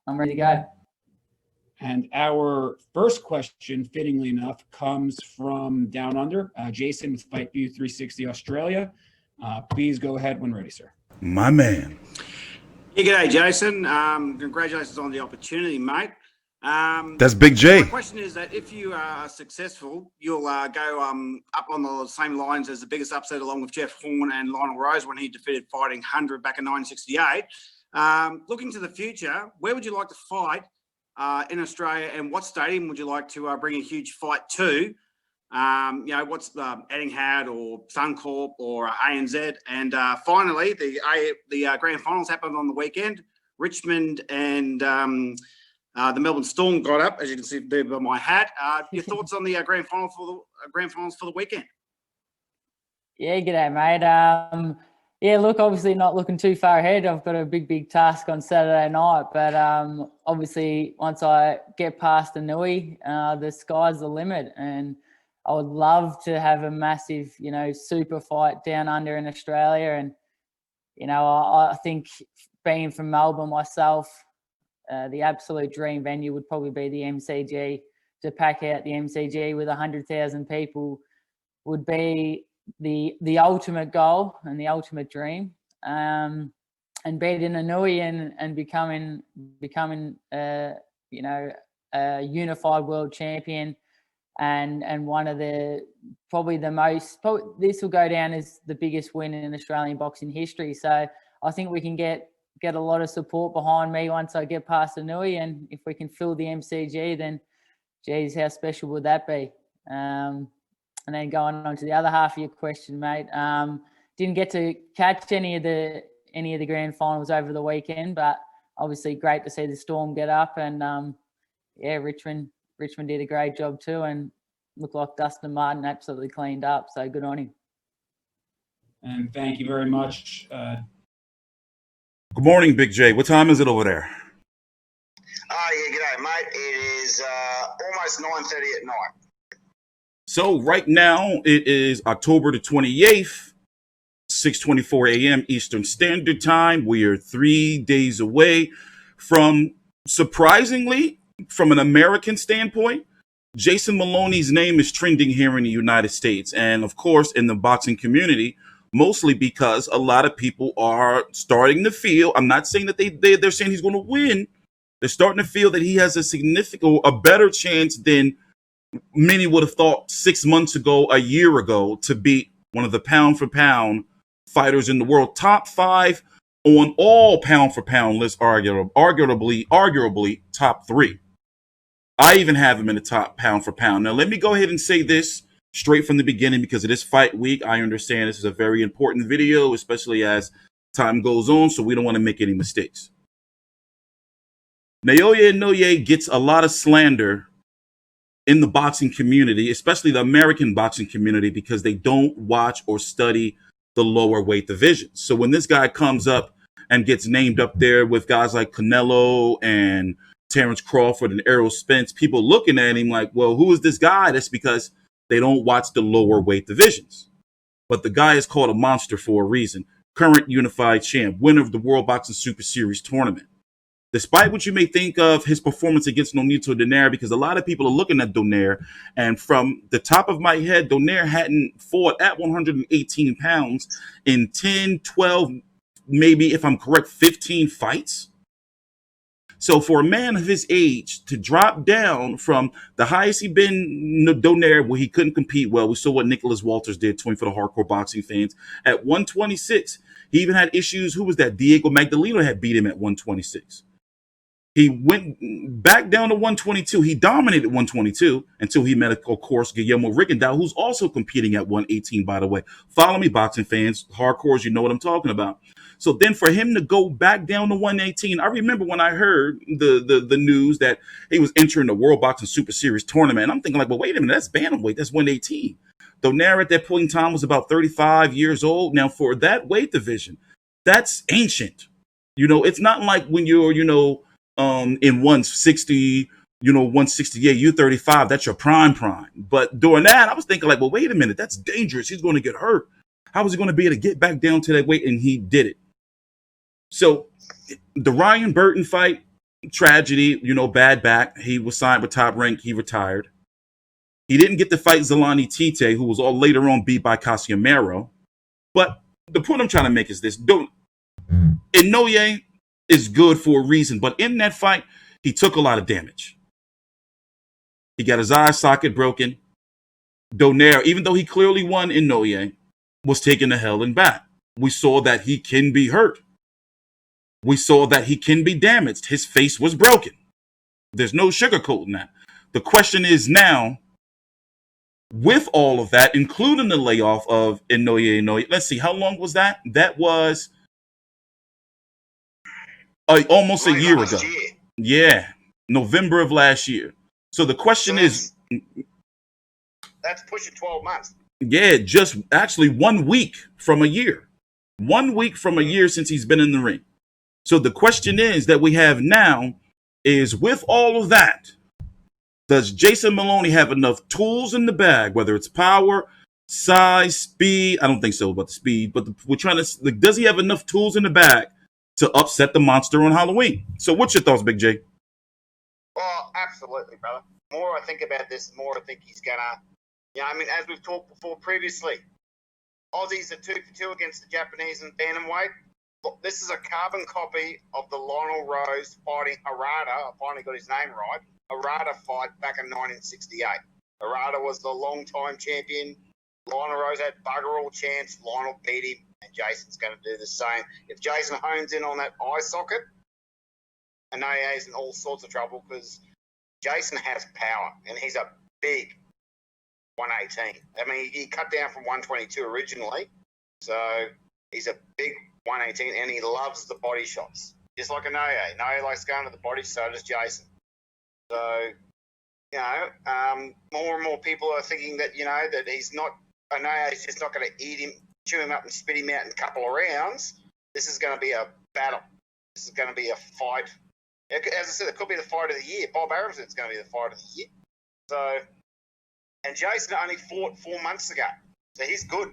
I'm ready to go. And our first question, fittingly enough, comes from Down Under, Jason with Fight View 360 Australia. Please go ahead when ready, sir. My man. Yeah, g'day, Jason. Congratulations on the opportunity, mate. That's Big J. My question is that if you are successful, you'll go up on the same lines as the biggest upset, along with Jeff Horn and Lionel Rose when he defeated Fighting 100 back in 1968. Looking to the future, where would you like to fight in Australia, and what stadium would you like to bring a huge fight to? What's Etihad or Suncorp or ANZ? And finally, the grand finals happened on the weekend. Richmond and the Melbourne Storm got up, as you can see there by my hat. Your thoughts on the grand finals for the weekend? Yeah, g'day, mate. Yeah, look, obviously not looking too far ahead. I've got a big task on Saturday night, but obviously once I get past Inoue, the sky's the limit, and I would love to have a massive, super fight down under in Australia. And, I think being from Melbourne myself, the absolute dream venue would probably be the MCG. To pack out the MCG with 100,000 people would be the ultimate goal and the ultimate dream. And beating Inoue and becoming a unified world champion and one of this will go down as the biggest win in Australian boxing history. So I think we can get a lot of support behind me once I get past Inoue, and if we can fill the MCG, then geez, how special would that be? And then going on to the other half of your question, mate, didn't get to catch any of the grand finals over the weekend, but obviously great to see the Storm get up, and Richmond did a great job too, and looked like Dustin Martin absolutely cleaned up. So good on him. And thank you very much. Good morning, Big J. What time is it over there? Yeah, g'day, mate. It is almost 9:30 at night. So right now it is October the 28th, 6:24 a.m. Eastern Standard Time. We are 3 days away from, surprisingly, from an American standpoint, Jason Maloney's name is trending here in the United States. And of course, in the boxing community, mostly because a lot of people are starting to feel, I'm not saying that they're saying he's going to win. They're starting to feel that he has a better chance than many would have thought 6 months ago, a year ago, to beat one of the pound for pound fighters in the world. Top 5 on all pound for pound lists, arguably top 3. I even have him in the top pound for pound. Now, let me go ahead and say this straight from the beginning, because it is fight week. I understand this is a very important video, especially as time goes on, so we don't want to make any mistakes. Naoya Inoue gets a lot of slander in the boxing community, especially the American boxing community, because they don't watch or study the lower weight divisions. So when this guy comes up and gets named up there with guys like Canelo and Terrence Crawford and Errol Spence, people looking at him like, well, who is this guy? That's because they don't watch the lower weight divisions. But the guy is called a monster for a reason. Current unified champ, winner of the World Boxing Super Series tournament. Despite what you may think of his performance against Nonito Donaire, because a lot of people are looking at Donaire, and from the top of my head, Donaire hadn't fought at 118 pounds in 10, 12, maybe, if I'm correct, 15 fights. So for a man of his age to drop down from the highest he'd been, Donaire, where he couldn't compete well, we saw what Nicholas Walters did to him for the hardcore boxing fans, at 126. He even had issues. Who was that? Diego Magdaleno had beat him at 126. He went back down to 122. He dominated 122 until he met, of course, Guillermo Rigondeaux, who's also competing at 118, by the way. Follow me, boxing fans. Hardcores, you know what I'm talking about. So then for him to go back down to 118, I remember when I heard the news that he was entering the World Boxing Super Series tournament. I'm thinking like, well, wait a minute, that's bantamweight. That's 118. Donaire at that point in time was about 35 years old. Now, for that weight division, that's ancient. You know, it's not like when you're, in 160, 168, you're 35, that's your prime. But during that, I was thinking like, well, wait a minute, that's dangerous. He's going to get hurt. How is he going to be able to get back down to that weight? And he did it. So the Ryan Burton fight, tragedy, bad back. He was signed with Top Rank. He retired. He didn't get to fight Zolani Tite, who was all later on beat by Casimero. But the point I'm trying to make is this. Inoue is good for a reason, but in that fight, he took a lot of damage. He got his eye socket broken. Donaire, even though he clearly won, Inoue was taken to hell and back. We saw that he can be hurt. We saw that he can be damaged. His face was broken. There's no sugarcoating that. The question is now, with all of that, including the layoff of Inoue, let's see, how long was that? That was almost a year ago. Yeah, November of last year. So the question is... That's pushing 12 months. Yeah, just actually 1 week from a year. 1 week from a year since he's been in the ring. So the question is that we have now is, with all of that, does Jason Maloney have enough tools in the bag, whether it's power, size, speed? I don't think so about the speed, but we're trying to, does he have enough tools in the bag to upset the monster on Halloween? So what's your thoughts, Big J? Well, absolutely, brother. The more I think about this, the more I think he's going to, as we've talked before previously, Aussies are 2 for 2 against the Japanese in Bantamweight. Look, this is a carbon copy of the Lionel Rose fighting Harada. I finally got his name right. Harada fight back in 1968. Harada was the long-time champion. Lionel Rose had bugger all chance. Lionel beat him, and Jason's going to do the same. If Jason hones in on that eye socket, Inoue is in all sorts of trouble because Jason has power, and he's a big 118. I mean, he cut down from 122 originally, so he's a big 118, and he loves the body shots, just like Inoue. Inoue likes going to the body, so does Jason. So, more and more people are thinking that, that Inoue's just not going to eat him, chew him up and spit him out in a couple of rounds. This is going to be a battle. This is going to be a fight. As I said, it could be the fight of the year. Bob Arum said it's going to be the fight of the year. So, and Jason only fought 4 months ago, so he's good.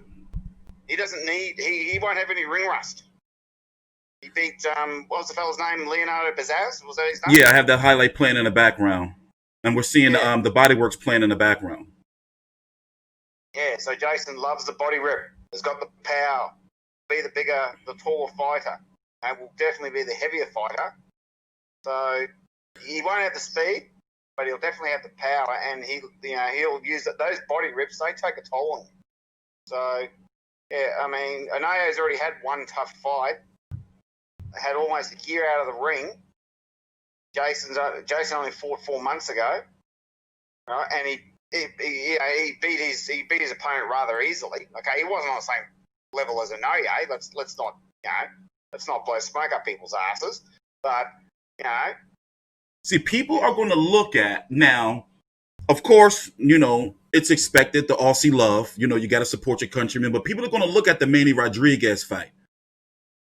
He doesn't need. He won't have any ring rust. He beat what was the fella's name? Leonardo Baez? Was that his name? Yeah, I have that highlight playing in the background, and we're seeing the Bodyworks playing in the background. Yeah, so Jason loves the body rip. Has got the power. Be the bigger, the taller fighter, and will definitely be the heavier fighter. So he won't have the speed, but he'll definitely have the power, and he'll use it. Those body rips, they take a toll on him. So yeah, I mean, Inouye's already had one tough fight. Had almost a year out of the ring. Jason only fought 4 months ago, right? And he beat his opponent rather easily. Okay, he wasn't on the same level as Inoue. Let's not blow smoke up people's asses. But see, people are going to look at now. Of course, it's expected, the Aussie love. You got to support your countrymen. But people are going to look at the Manny Rodriguez fight.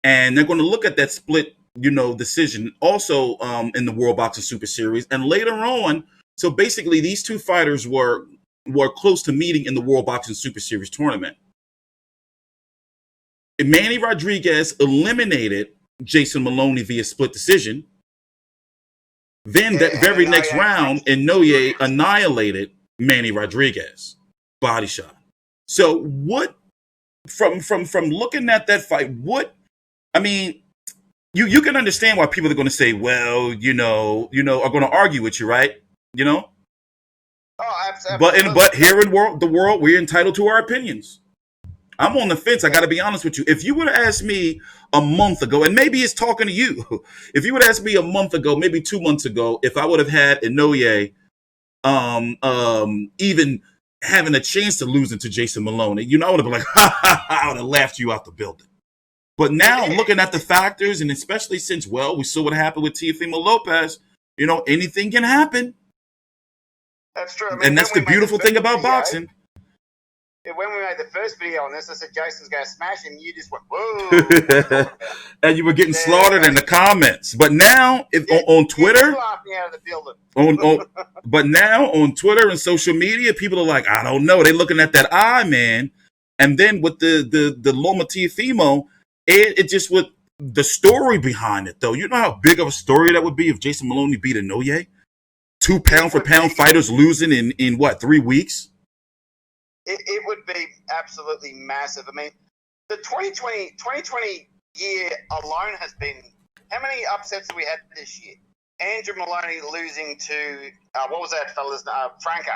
And they're going to look at that split, decision also in the World Boxing Super Series. And later on, so basically these two fighters were close to meeting in the World Boxing Super Series tournament. Manny Rodriguez eliminated Jason Maloney via split decision. Then that very next round, Inoue annihilated Manny Rodriguez. Body shot. So what, from looking at that fight, I mean, you can understand why people are going to say, well, are going to argue with you, right? Oh, absolutely. But here in the world, we're entitled to our opinions. I'm on the fence. I got to be honest with you. If you would have asked me a month ago, and maybe it's talking to you, if you would have asked me a month ago, maybe 2 months ago, if I would have had Inoue even having a chance to losing to Jason Maloney, I would have been like, I would have laughed you out the building. But now, looking at the factors, and especially since, we saw what happened with Teofimo Lopez, anything can happen. That's true. I mean, and that's the beautiful thing about boxing. When we made the first video on this, I said Jason's going to smash him. You just went, whoa. And you were getting slaughtered in the comments. But now, on Twitter, me out of the building. But now on Twitter and social media, people are like, I don't know. They're looking at that eye, man. And then with the Loma Teofimo, it just would the story behind it, though. You know how big of a story that would be if Jason Maloney beat Inoue? 2 pound for pound fighters losing in what, 3 weeks? It would be absolutely massive. I mean, the 2020 year alone has been, how many upsets have we had this year? Andrew Maloney losing to, what was that fella's name? Franco,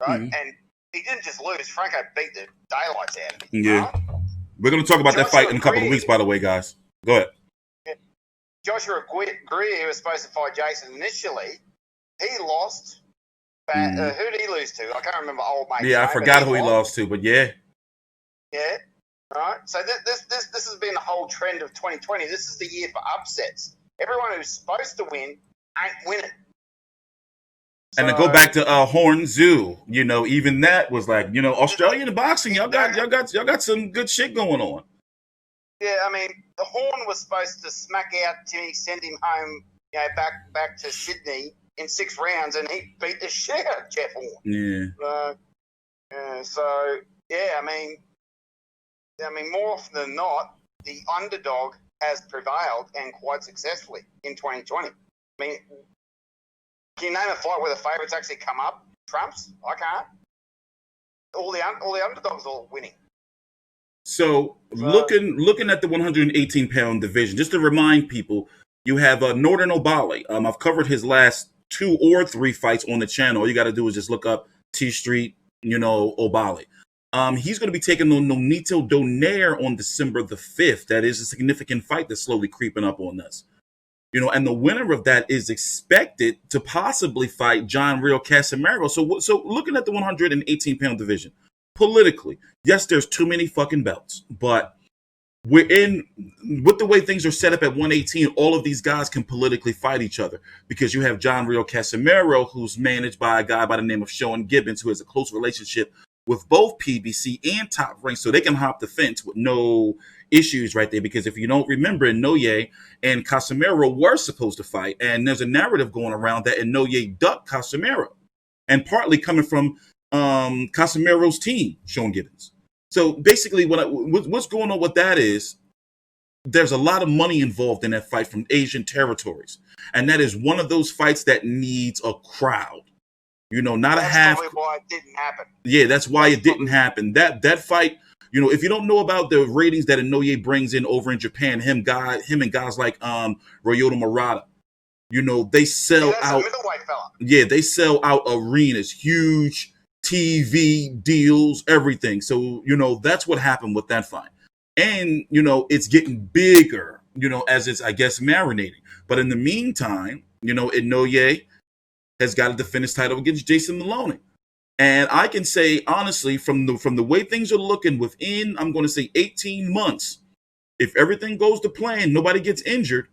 right? Mm-hmm. And he didn't just lose. Franco beat the daylights out of him. Yeah. Right? We're going to talk about that Joshua fight in a couple of weeks, by the way, guys. Go ahead. Joshua Greer, who was supposed to fight Jason initially, he lost. Who did he lose to? I can't remember old mate. Yeah, I forgot who he lost to, but yeah. Yeah. Right. So this has been the whole trend of 2020. This is the year for upsets. Everyone who's supposed to win ain't winning. And to go back to Horn Zoo, you know, even that was like, you know, Australian boxing, y'all got some good shit going on. Yeah, I mean, the Horn was supposed to smack out Timmy, send him home, you know, back to Sydney in 6 rounds, and he beat the shit out of Jeff Horn. Yeah. So yeah, I mean, more often than not, the underdog has prevailed and quite successfully in 2020. I mean, can you name a fight where the favourites actually come up? Trumps? I can't. All the underdogs are winning. So looking at the 118-pound division, just to remind people, you have Northern Obali. I've covered his last 2 or 3 fights on the channel. All you got to do is just look up TstreeT, you know, Obali. He's going to be taking on Nonito Donaire on December the 5th. That is a significant fight that's slowly creeping up on us. You know, and the winner of that is expected to possibly fight John Real Casimiro. So looking at the 118-pound division, politically, yes, there's too many fucking belts, but with the way things are set up at 118, all of these guys can politically fight each other because you have John Real Casimiro, who's managed by a guy by the name of Sean Gibbons, who has a close relationship with both PBC and Top Rank, so they can hop the fence with no issues right there. Because if you don't remember, Inoue and Casimiro were supposed to fight, and there's a narrative going around that Inoue ducked Casimiro, and partly coming from Casimiro's team, Sean Gibbons. So basically, what's going on with that is there's a lot of money involved in that fight from Asian territories, and that is one of those fights that needs a crowd. You know, not that's a half. That's probably why it didn't happen. Yeah, that's why it didn't happen. That fight, you know, if you don't know about the ratings that Inoue brings in over in Japan, him and guys like Ryota Murata, you know, they sell out. A middleweight fella. Yeah, they sell out arenas, huge TV deals, everything. So, you know, that's what happened with that fight. And, you know, it's getting bigger, you know, as it's, I guess, marinating. But in the meantime, you know, Inoue has got to defend his title against Jason Maloney. And I can say, honestly, from the way things are looking within, I'm going to say 18 months, if everything goes to plan, nobody gets injured,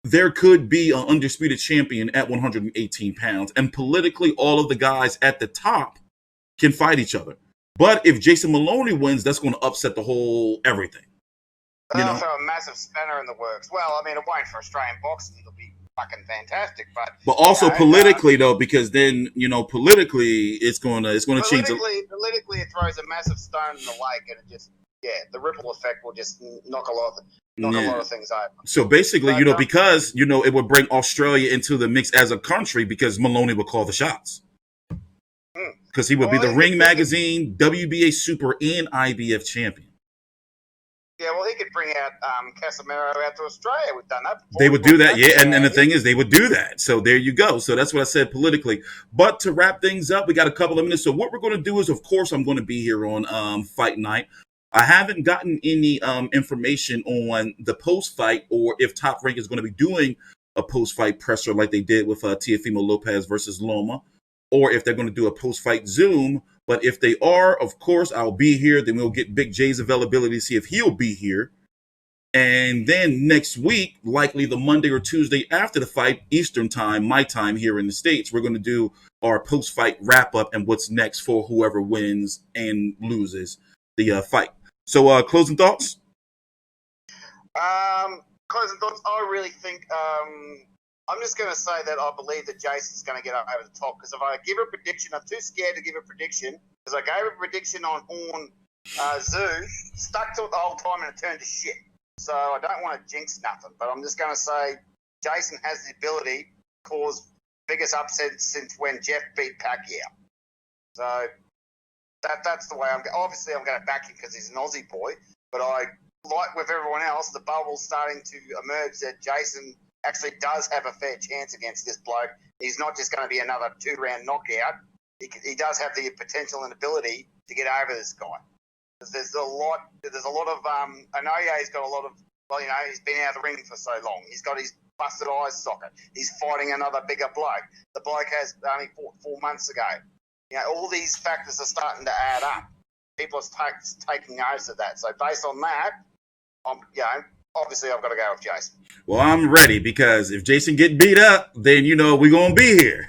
there could be an undisputed champion at 118 pounds. And politically, all of the guys at the top can fight each other. But if Jason Maloney wins, that's going to upset the whole everything. They'll throw a massive spanner in the works. Well, I mean, it won't for Australian boxing. It'll be fucking fantastic, but also politically though, because then, you know, politically it's going to change. Politically, it throws a massive stone in the lake, and it just the ripple effect will just knock a lot of things over. So basically, you know, because you know it would bring Australia into the mix as a country because Maloney would call the shots. Because he would be the Ring Magazine, WBA Super, and IBF champion. Yeah, well, he could bring out Casimiro out to Australia. We've done that before. They would do that, yeah. And the thing is, they would do that. So there you go. So that's what I said politically. But to wrap things up, we got a couple of minutes. So what we're going to do is, of course, I'm going to be here on Fight Night. I haven't gotten any information on the post-fight or if Top Rank is going to be doing a post-fight presser like they did with Teofimo Lopez versus Loma, or if they're going to do a post-fight Zoom. But if they are, of course, I'll be here. Then we'll get Big J's availability to see if he'll be here. And then next week, likely the Monday or Tuesday after the fight, Eastern time, my time here in the States, we're going to do our post-fight wrap-up and what's next for whoever wins and loses the fight. So closing thoughts? Closing thoughts, I really think... I'm just going to say that I believe that Jason's going to get over the top, because if I give a prediction, I'm too scared to give a prediction, because I gave a prediction on Horn Zoo, stuck to it the whole time, and it turned to shit. So I don't want to jinx nothing, but I'm just going to say Jason has the ability to cause biggest upset since when Jeff beat Pacquiao. So that's the way I'm going. Obviously, I'm going to back him because he's an Aussie boy, but like with everyone else, the bubble's starting to emerge that Jason actually does have a fair chance against this bloke. He's not just going to be another 2-round knockout. He does have the potential and ability to get over this guy. There's a lot of Inoue. He's got a lot of, he's been out of the ring for so long. He's got his busted eyes socket. He's fighting another bigger bloke. The bloke has only fought 4 months ago. All these factors are starting to add up. People are taking notice of that. So based on that, obviously I've got to go with Jason. Well, I'm ready because if Jason get beat up, then we're gonna be here.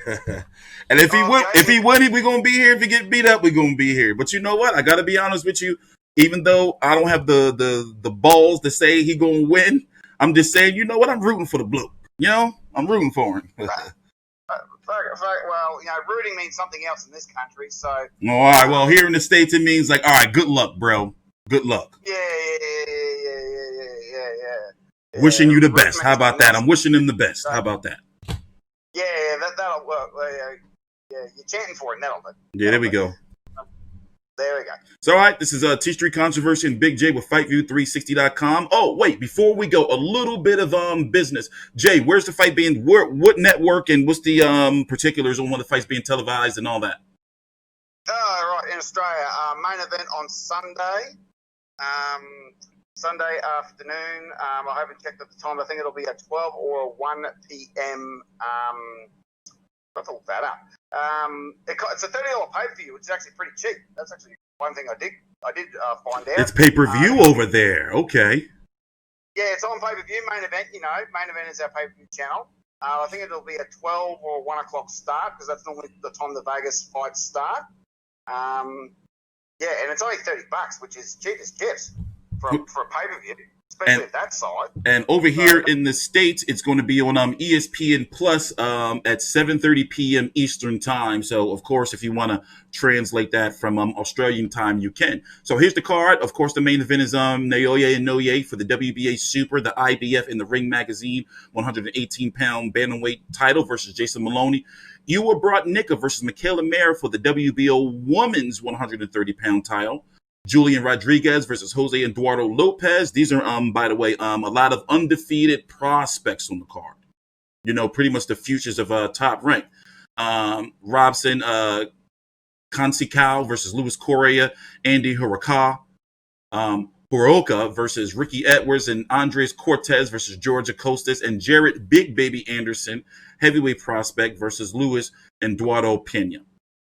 And if he win, we're gonna be here. If he get beat up, we're gonna be here. But you know what? I gotta be honest with you. Even though I don't have the balls to say he gonna win, I'm just saying, you know what? I'm rooting for the bloke. I'm rooting for him. Well, rooting means something else in this country. So. All right. Well, here in the States, it means like, all right, good luck, bro. Good luck. Yeah. Wishing you the best. How about that? I'm wishing him the best. How about that? Yeah, that'll work. Yeah, you're chanting for it. That'll do. Yeah, there we go. There we go. So, all right, this is T-Street Controversy and Big J with FightView360.com. Oh, wait, before we go, a little bit of business. Jay, where's the fight being? What network and what's the particulars on when the fight's being televised and all that? Right, in Australia, main event on Sunday. Sunday afternoon. I haven't checked at the time. I think it'll be a 12 or a 1 p.m. I'll look that up. It's a $30 pay-per-view, which is actually pretty cheap. That's actually one thing I did find out. It's pay-per-view over there. Okay. Yeah, it's on pay-per-view. Main event, main event is our pay-per-view channel. I think it'll be a 12 or 1 o'clock start because that's normally the time the Vegas fights start. And it's only $30, which is cheap as chips for a pay-per-view, especially at that side. And over here in the States, it's going to be on ESPN Plus at 7:30 p.m. Eastern time. So, of course, if you want to translate that from Australian time, you can. So here's the card. Of course, the main event is Naoya and Inoue for the WBA Super, the IBF in the Ring Magazine 118-pound bantamweight title versus Jason Maloney. Inoue brought Nika versus Michaela Mayer for the WBO Women's 130-pound title. Julian Rodriguez versus Jose Eduardo Lopez. These are, by the way, a lot of undefeated prospects on the card. Pretty much the futures of Top Rank. Robson Kansikau versus Luis Correa. Andy Hiroka versus Ricky Edwards and Andres Cortez versus Georgia Costas. And Jarrett Big Baby Anderson, heavyweight prospect, versus Luis Eduardo Pena.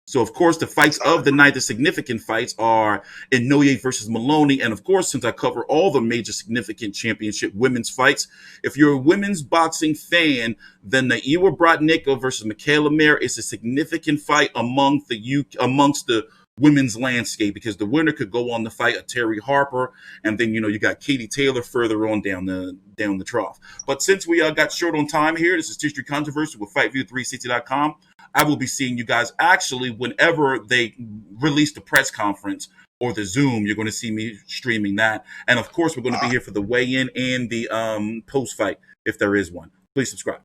So, of course, the fights of the night, the significant fights are Inoue versus Moloney. And, of course, since I cover all the major significant championship women's fights, if you're a women's boxing fan, then the Inoue Brodnicka versus Michaela Mayer is a significant fight amongst the women's landscape because the winner could go on to fight a Terry Harper. And then, you got Katie Taylor further on down the trough. But since we got short on time here, this is T-Street Controversy with FightView360.com. I will be seeing you guys actually whenever they release the press conference or the Zoom. You're going to see me streaming that. And, of course, we're going to be here for the weigh-in and the post-fight if there is one. Please subscribe.